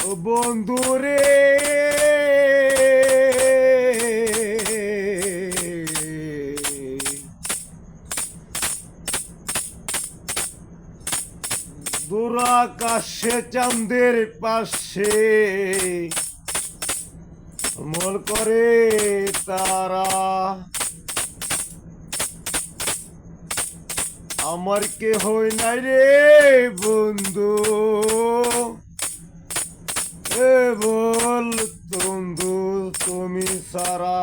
ও বন্ধু রে, দূর আকাশে চাঁদের পাশে মন করে তারা, আমার কে হই নাই রে বন্ধু। এ বল বন্ধু তুমি সারা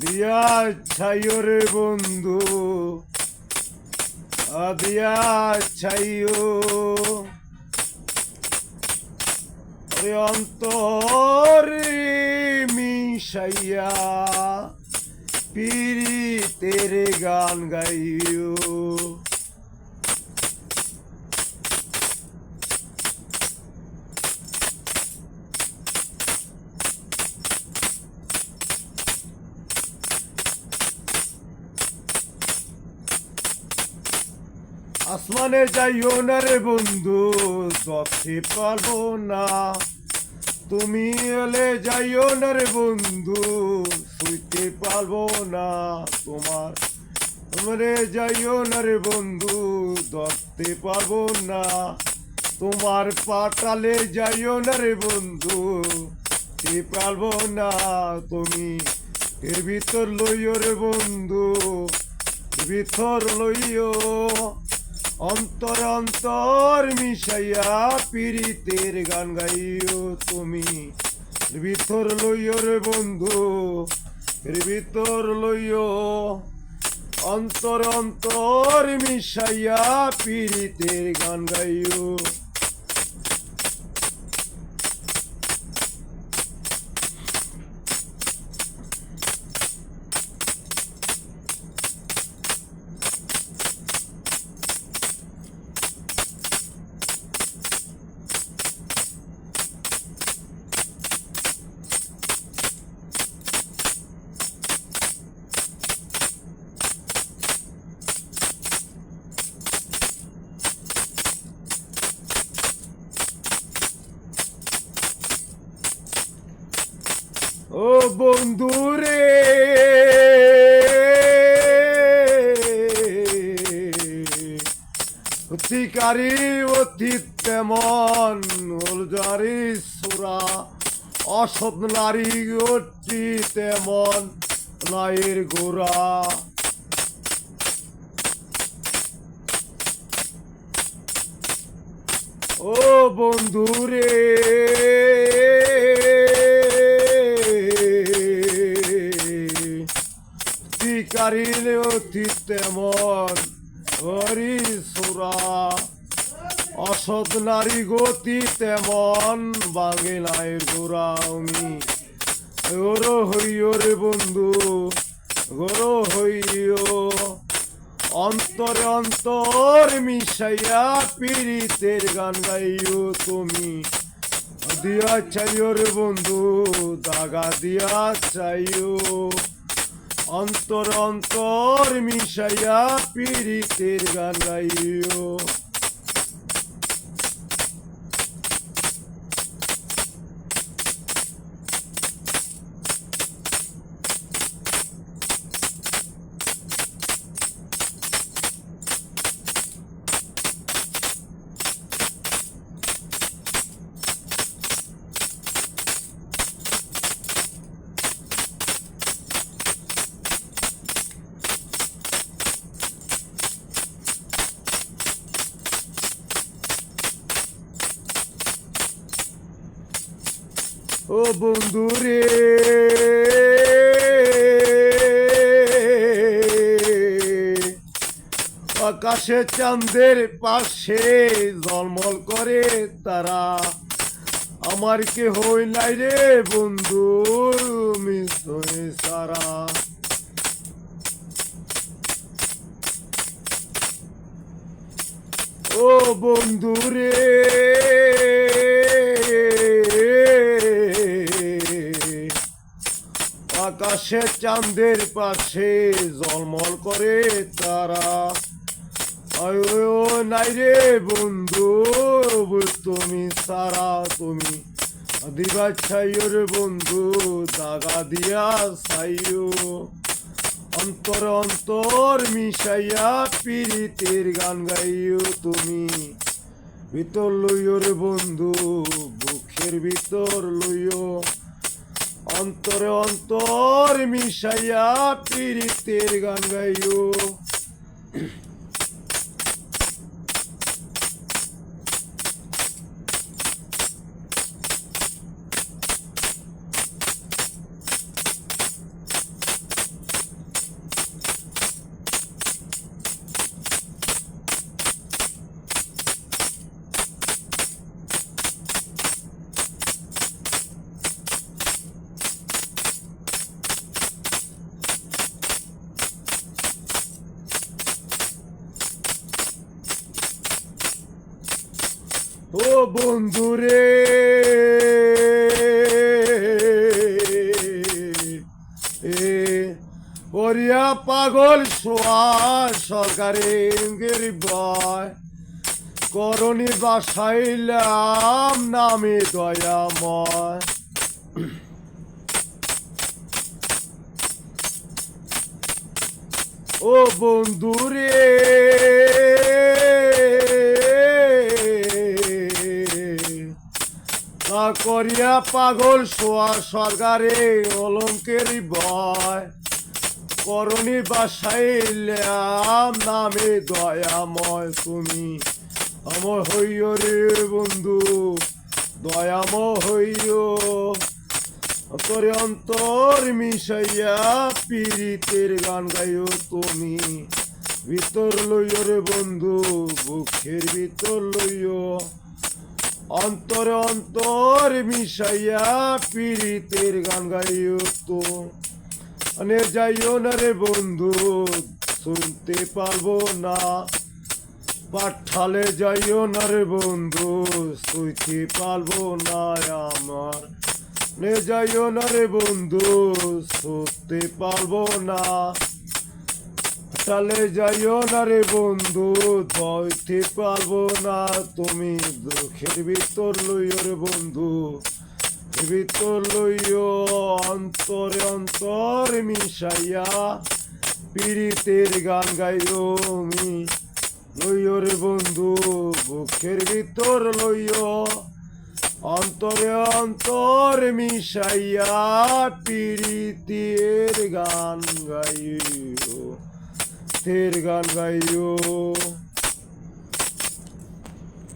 দিয়া ছাইও রে বন্ধু, দিয়া ছাইও রে অন্তর মিশাইয়া পীড়িতের গান গাইও। আসমানে যাইও না রে বন্ধু, দেখতে পারবো না। তুমি এলে যাইও না রে বন্ধু, শুইতে পারবো না তোমার। তোমরে যাইও না রে বন্ধু, দেখতে পারবো না তোমার। পাতালে যাইও না রে বন্ধু, দেখতে পারবো না তুমি। এর ভিতর লইও রে বন্ধু, ভিতর লইও অন্তর অন্তর মিশাইয়া পীড়িতের গান গাইও তুমি। ভিতর লইও রে বন্ধু, ভিতর লইও অন্তর অন্তর মিশাইয়া পীড়িতের গান গাইও। ও বন্ধু রে, অতিকারী অতীত তেমন ওলজারি সুরা, অসৎ নারী অতি তেমন নায়ের গোড়া। ও বন্ধু রে, অতিকারীর অতীত তেমন হরি সুরা, অসৎ নারী গতি তেমন বাঙেলায়ের গোড়া। আমি গোরো হইও রে বন্ধু, গোরো হইও অন্তরে অন্তর মিশাইয়া পীড়িতের গান গাইও তুমি। দিয়া চাইও রে বন্ধু, দাগা দিয়া চাইও অন্তর অন্তর মিশাইয়া পীড়িতের গান গাইও। ও বন্ধু রে, আকাশে চাঁদের পাশে ঝলমল করে তারা, আমার কে হই নাই রে বন্ধু মিশে সারা। ও বন্ধু রে, আকাশে চাঁদের পাশে ঝলমল করে তারা, আয়ো নাই রে বন্ধু তুমি সারা তুমি দিবা ছাইও রে বন্ধু দাগা দিয়া ছাইও অন্তর অন্তর মিশাইয়া পীড়িতের গান গাইও তুমি ভিতর লইও রে বন্ধু বুকের ভিতর লইও অন্তরে অন্তর মিশাইয়া পীড়িতের গান গাইও ও বন্ধুরে ওরিয়া পাগল সোয়া সরকারের বয় করণী বাসাইলাম নামে দয়াময় ও বন্ধুরে করিয়া পাগল সোয়া সরকারে অলঙ্কের বয় করণী বাসাইলাম নামে দয়াময় তুমি আমার হইও রে বন্ধু দয়াময় হইও অন্তরে অন্তর মিশাইয়া পীড়িতের গান গাইও তুমি ভিতর লইও রে বন্ধু বুকের ভিতর লইও অন্তরে অন্তর মিশাইয়া পীড়িতের গান গাইও তো মানে যাইও না রে বন্ধু শুনতে পারবো না পাঠালে যাইও না রে বন্ধু শুইতে পারবো না আমার নে যাইও না রে বন্ধু শুতে পারবো না পাঠালে যাইও না রে বন্ধু ধরতে পারবো না তুমি দুঃখের ভিতর লইও রে বন্ধু ভিতর লইও অন্তরে অন্তর মিশাইয়া পীড়িতের গান গাইও আমি লইও রে বন্ধু বুকের ভিতর লইও অন্তরে অন্তর মিশাইয়া পীড়িতের গান গাইও তের গান গাইও